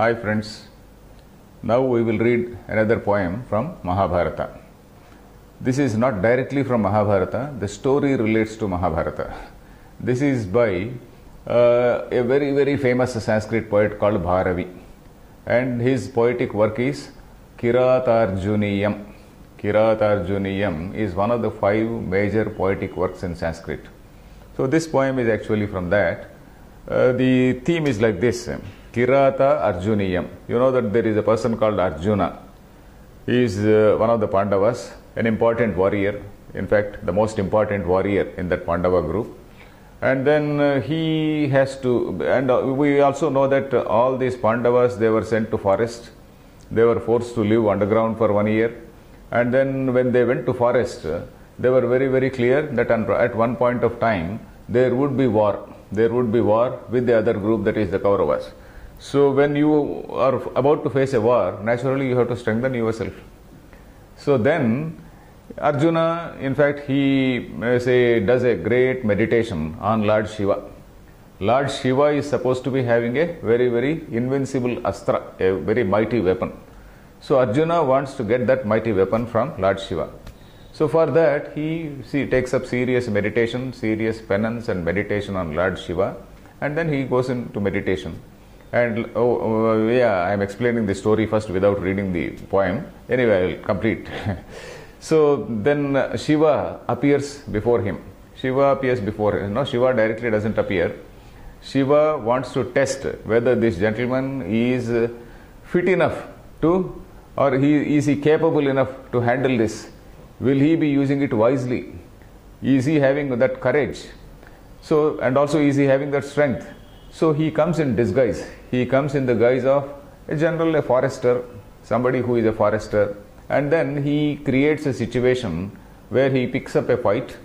Hi friends, now we will read another poem from Mahabharata. This is not directly from Mahabharata, the story relates to Mahabharata. This is by a very famous Sanskrit poet called Bharavi, and his poetic work is Kiratarjuniyam. Kiratarjuniyam is one of the 5 major poetic works in Sanskrit. So this poem is actually from that. The theme is like this: Kirata Arjuniyam. You know that there is a person called Arjuna. He is one of the Pandavas, an important warrior, in fact the most important warrior in that Pandava group. And then he has to, and we also know that all these Pandavas, they were sent to forest. They were forced to live underground for 1 year. And then when they went to forest, they were very clear that at one point of time there would be war. There would be war with the other group, that is the Kauravas. So when you are about to face a war, naturally you have to strengthen yourself. So then Arjuna, in fact, he does a great meditation on Lord Shiva. Lord Shiva is supposed to be having a very invincible astra, a very mighty weapon. So Arjuna wants to get that mighty weapon from Lord Shiva. So for that he takes up serious meditation, serious penance and meditation on Lord Shiva, and then he goes into meditation. And I am explaining the story first without reading the poem. Anyway, I will complete. So then Shiva appears before him. Shiva appears before him. No, Shiva directly doesn't appear. Shiva wants to test whether this gentleman is fit enough to, or is he capable enough to handle this. Will he be using it wisely? Is he having that courage? So, and also is he having that strength? So he comes in disguise. He comes in the guise of a forester, somebody who is a forester. And then he creates a situation where he picks up a fight.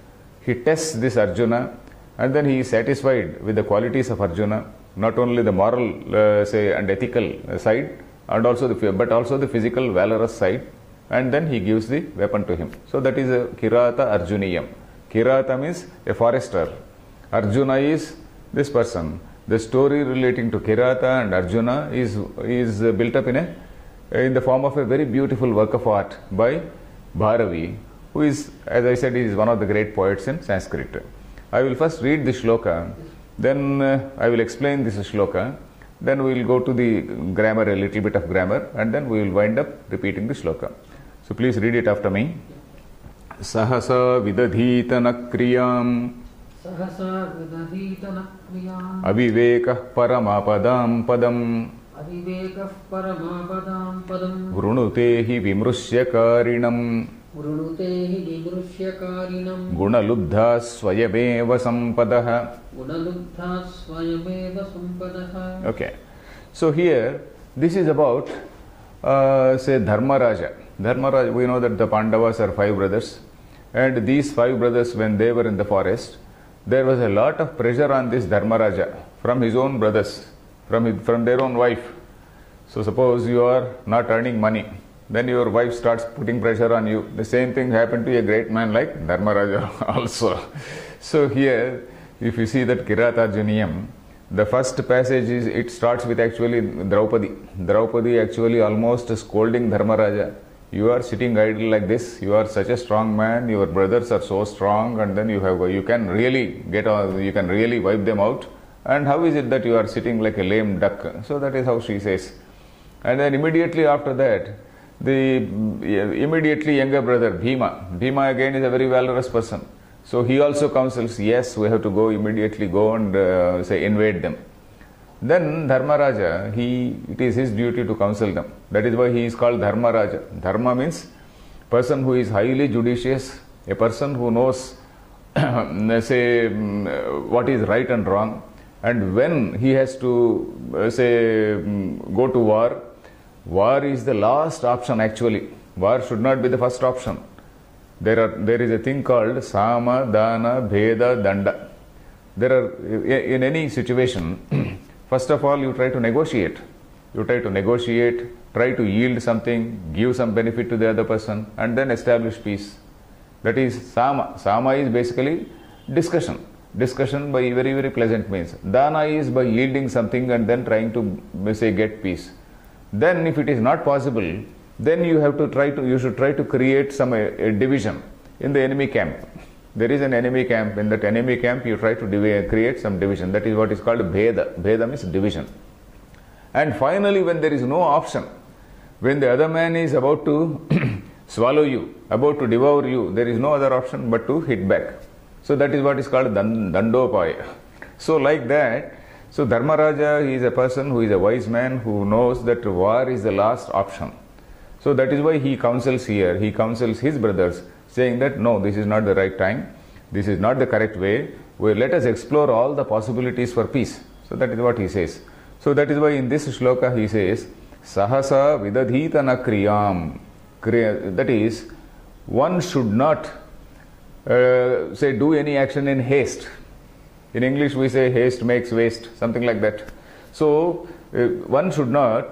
He tests this Arjuna, and then he is satisfied with the qualities of Arjuna, not only the moral and ethical side, and also but also the physical valorous side. And then he gives the weapon to him. So that is a Kirata Arjuniyam. Kirata means a forester. Arjuna is this person. The story relating to Kirata and Arjuna is built up in the form of a very beautiful work of art by Bharavi, who is, as I said, is one of the great poets in Sanskrit. I will first read the shloka, then I will explain this shloka, then we will go to the grammar, a little bit of grammar, and then we will wind up repeating the shloka. So please read it after me. Sahasa vidadhitana kriyam avivekah paramapadam padam vrunutehi vimrusyakarinam gunalubdha swayameva sampadah. Okay. So here, this is about, Dharmaraja. Dharmaraja, we know that the Pandavas are 5 brothers. And these 5 brothers, when they were in the forest, there was a lot of pressure on this Dharmaraja from his own brothers, from their own wife. So suppose you are not earning money, then your wife starts putting pressure on you. The same thing happened to a great man like Dharmaraja also. So here, if you see that Kiratarjuniyam, the first passage it starts with actually Draupadi. Draupadi actually almost scolding Dharmaraja. You are sitting idle like this, you are such a strong man, your brothers are so strong, and then you can really wipe them out. And how is it that you are sitting like a lame duck? So that is how she says. And then immediately after that, the immediately younger brother Bhima again is a very valorous person. So he also counsels, yes, we have to immediately go and invade them. Then Dharmaraja, it is his duty to counsel them. That is why he is called Dharmaraja. Dharma means person who is highly judicious, a person who knows what is right and wrong. And when he has to go to war is the last option actually. War should not be the first option. There is a thing called Sama, Dana, Bheda, Danda. In any situation, first of all, you try to negotiate. Try to yield something, give some benefit to the other person, and then establish peace. That is Sama. Sama is basically discussion. Discussion by very pleasant means. Dana is by yielding something and then trying to get peace. Then if it is not possible, then you should try to create some a division in the enemy camp. There is an enemy camp. In that enemy camp, you try to create some division. That is what is called bheda. Bheda means division. And finally, when there is no option, when the other man is about to swallow you, about to devour you, there is no other option but to hit back. So that is what is called dandopaya. So like that, so Dharmaraja is a person who is a wise man who knows that war is the last option. So that is why he counsels here. He counsels his brothers, saying that no, this is not the right time. This is not the correct way. Let us explore all the possibilities for peace. So that is what he says. So that is why in this shloka he says, Sahasa vidadhita na kriyam. That is, one should not do any action in haste. In English we say haste makes waste, something like that. So one should not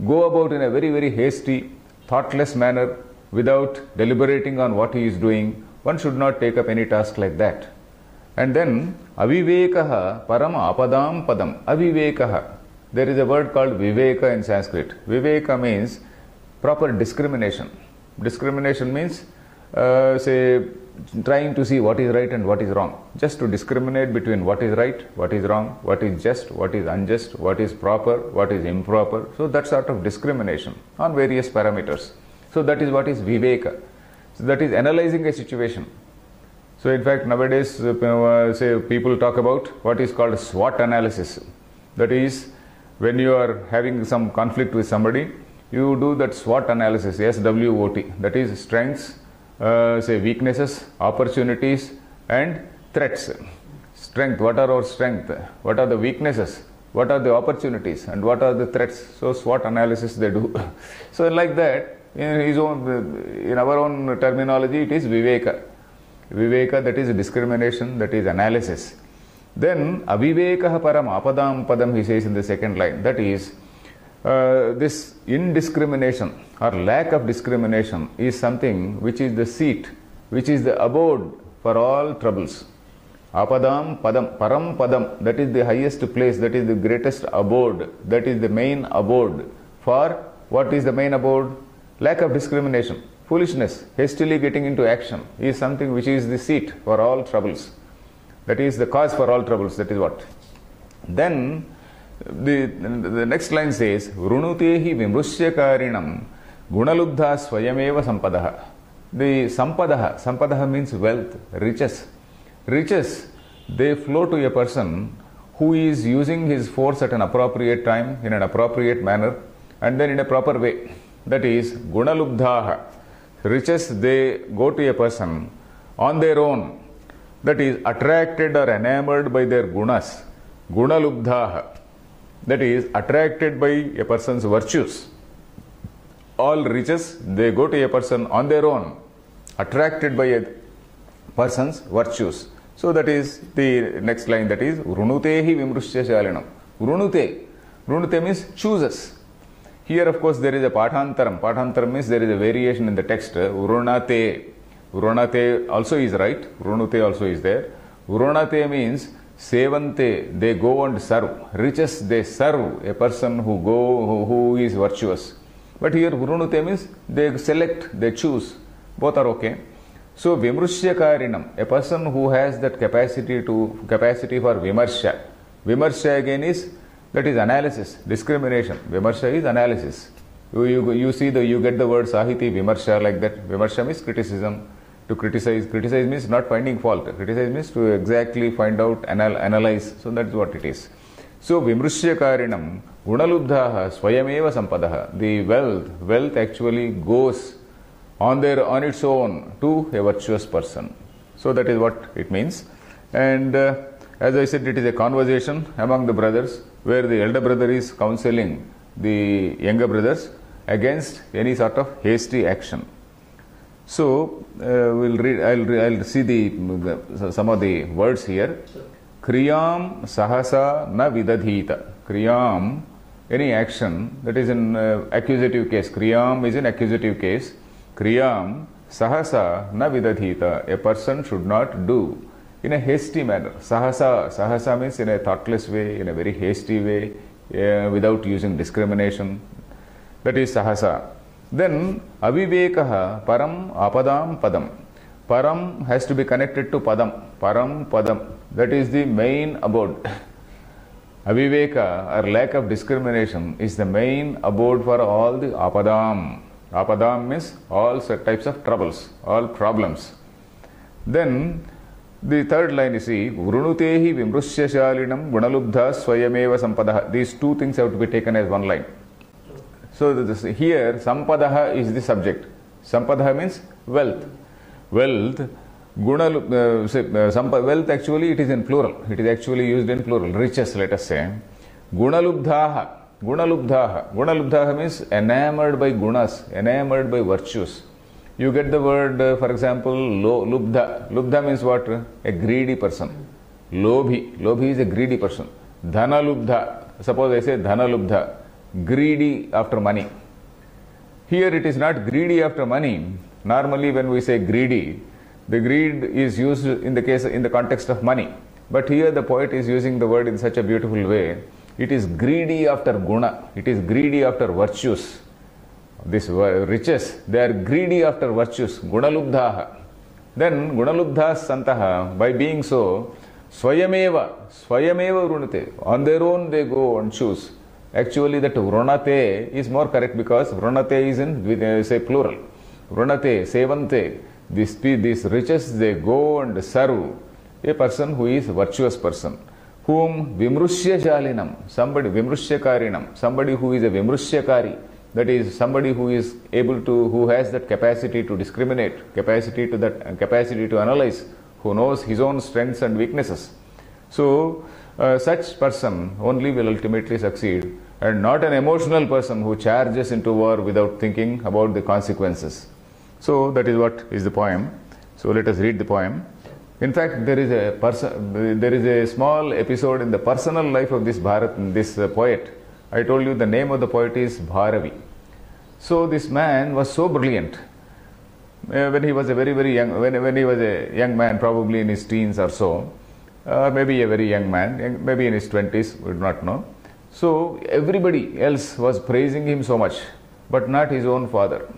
go about in a very, very hasty, thoughtless manner without deliberating on what he is doing. One should not take up any task like that. And then, avivekaha param apadam padam. Avivekaha. There is a word called viveka in Sanskrit. Viveka means proper discrimination. Discrimination means, trying to see what is right and what is wrong. Just to discriminate between what is right, what is wrong, what is just, what is unjust, what is proper, what is improper. So that sort of discrimination on various parameters. So that is what is viveka. So that is analyzing a situation. So in fact nowadays people talk about what is called SWOT analysis. That is, when you are having some conflict with somebody, you do that SWOT analysis, SWOT. That is strengths, weaknesses, opportunities and threats. Strength, what are our strengths? What are the weaknesses? What are the opportunities? And what are the threats? So SWOT analysis they do. So like that, in our own terminology, it is viveka. Viveka, that is discrimination, that is analysis. Then avivekaha param apadam padam, he says in the second line. That is, this indiscrimination or lack of discrimination is something which is the seat, which is the abode for all troubles. Apadam padam, param padam, that is the highest place, that is the greatest abode, that is the main abode. For what is the main abode? Lack of discrimination, foolishness, hastily getting into action is something which is the seat for all troubles. That is the cause for all troubles, that is what. Then the next line says, Vrunutehi vimrusyakarinam gunalubdha swayameva sampadaha. The sampadaha means wealth, riches. Riches, they flow to a person who is using his force at an appropriate time, in an appropriate manner, and then in a proper way. That is, gunalubdhaha. Riches, they go to a person on their own. That is, attracted or enamored by their gunas. Gunalubdhaha. That is, attracted by a person's virtues. All riches, they go to a person on their own, attracted by a person's virtues. So that is the next line, that is, Vrunutehi vimrushya shalinam. Vrunute means chooses. Here, of course, there is a pathantaram. Pathantaram means there is a variation in the text. Vrunate. Vrunate also is right. Vrunute also is there. Vrunate means sevante, they go and serve. Riches, they serve a person who is virtuous. But here Vrunute means they select, they choose. Both are okay. So vimrusyakarinam, a person who has that capacity for vimarsha. Vimarsha again is, that is analysis, discrimination. Vimarsha is analysis. You get the word sahiti, vimarsha, like that. Vimarsha means criticism. To criticize. Criticize means not finding fault. Criticize means to exactly find out, analyze. So that's what it is. So vimrusyakarinam gunalubdhaha swayameva sampadaha. The wealth actually goes on its own to a virtuous person. So that is what it means. And as I said, it is a conversation among the brothers, where the elder brother is counseling the younger brothers against any sort of hasty action. So we'll read. I'll see some of the words here. Kriyam sahasa na vidadhita. Kriyam, any action that is in accusative case. Kriyam is in accusative case. Kriyam sahasa na vidadhita. A person should not do in a hasty manner. Sahasa means in a thoughtless way, in a very hasty way, without using discrimination. That is sahasa. Then avivekaha param apadam padam. Param has to be connected to padam. Param padam. That is the main abode. Aviveka, or lack of discrimination, is the main abode for all the apadam. Apadam means all types of troubles, all problems. Then the third line is see, Vrunutehi vimrushyasalinam gunalubdha swayameva sampadaha. These two things have to be taken as one line. So here sampadaha is the subject. Sampadaha means wealth. Wealth, wealth actually it is in plural. It is actually used in plural. Riches, let us say. Gunalubdhaha. Gunalubdhaha. Gunalubdhaha means enamored by gunas, enamored by virtues. You get the word, for example, lubdha. Lubdha means what? A greedy person. Lobhi. Lobhi is a greedy person. Dhana lubdha. Suppose I say dhana lubdha. Greedy after money. Here it is not greedy after money. Normally when we say greedy, the greed is used in the context of money. But here the poet is using the word in such a beautiful way. It is greedy after guna. It is greedy after virtues. These riches, they are greedy after virtues. Gunalubdhaha. Then gunalubdhas santaha, by being so, swayameva vrunate. On their own they go and choose. Actually that vrunate is more correct because vrunate is in say plural. Vrunate, sevante. These riches they go and serve a person who is virtuous person. Whom vimrushyasalinam, somebody vimrushyakarinaam, somebody who is a vimrushyakari. That is somebody who is able to, who has that capacity to discriminate, capacity to analyze, who knows his own strengths and weaknesses. So such person only will ultimately succeed, and not an emotional person who charges into war without thinking about the consequences. So that is what is the poem. So let us read the poem. In fact, there is a small episode in the personal life of this poet. I told you the name of the poet is Bharavi. So this man was so brilliant. When he was a very young, when he was a young man, probably in his teens or so, maybe a very young man, maybe in his 20s, we do not know. So everybody else was praising him so much, but not his own father.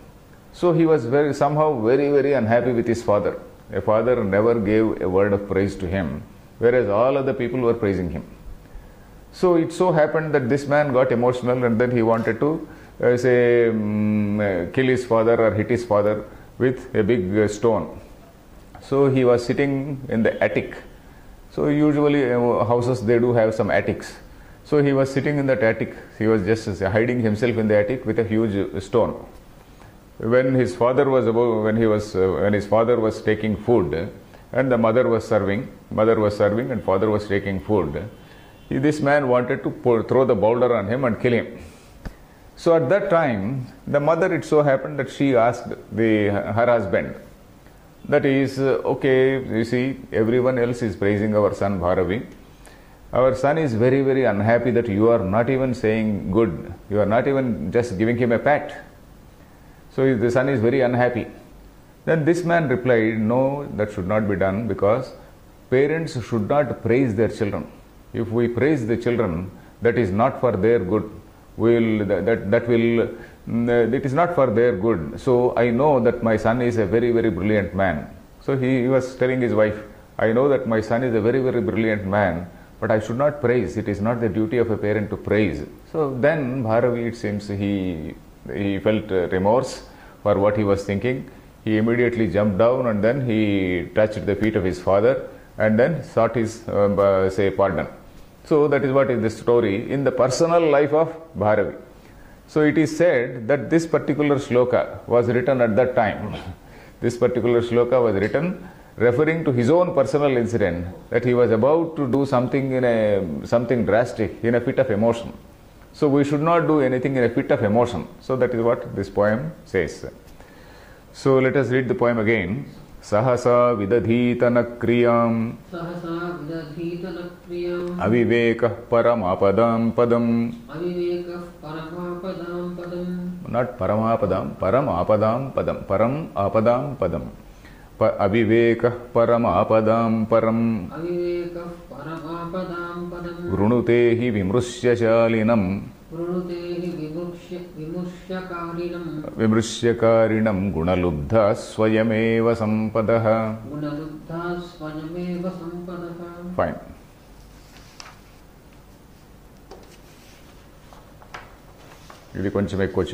So he was somehow very unhappy with his father. A father never gave a word of praise to him, whereas all other people were praising him. So it so happened that this man got emotional, and then he wanted to kill his father or hit his father with a big stone. So he was sitting in the attic. So usually houses, they do have some attics. So he was sitting in that attic. He was just hiding himself in the attic with a huge stone. When his father was taking food, and the mother was serving, and father was taking food, this man wanted to throw the boulder on him and kill him. So at that time, the mother, it so happened that she asked her husband, that is, okay, you see, everyone else is praising our son Bharavi. Our son is very unhappy that you are not even saying good. You are not even just giving him a pat. So the son is very unhappy. Then this man replied, no, that should not be done, because parents should not praise their children. If we praise the children, that is not for their good. It is not for their good. So I know that my son is a very brilliant man. So he was telling his wife, I know that my son is a very brilliant man, but I should not praise. It is not the duty of a parent to praise. So then Bharavi, it seems, he felt remorse for what he was thinking. He immediately jumped down, and then he touched the feet of his father, and then sought his pardon. So that is what is the story in the personal life of Bharavi. So it is said that this particular shloka was written at that time. This particular shloka was written referring to his own personal incident, that he was about to do something drastic in a fit of emotion. So we should not do anything in a fit of emotion. So that is what this poem says. So let us read the poem again. Sahasa vidadhitana kriyam avivekah paramapadam padam. Not paramapadam, paramapadam padam. Paramapadam padam. Avivekah paramapadam param. Vrunutehi vimrushyasalinam విమృశ్యకారిణం గుణలుబ్ధా స్వయమేవ సంపదః. Fine. ఇది కొంచెం ఎక్కువ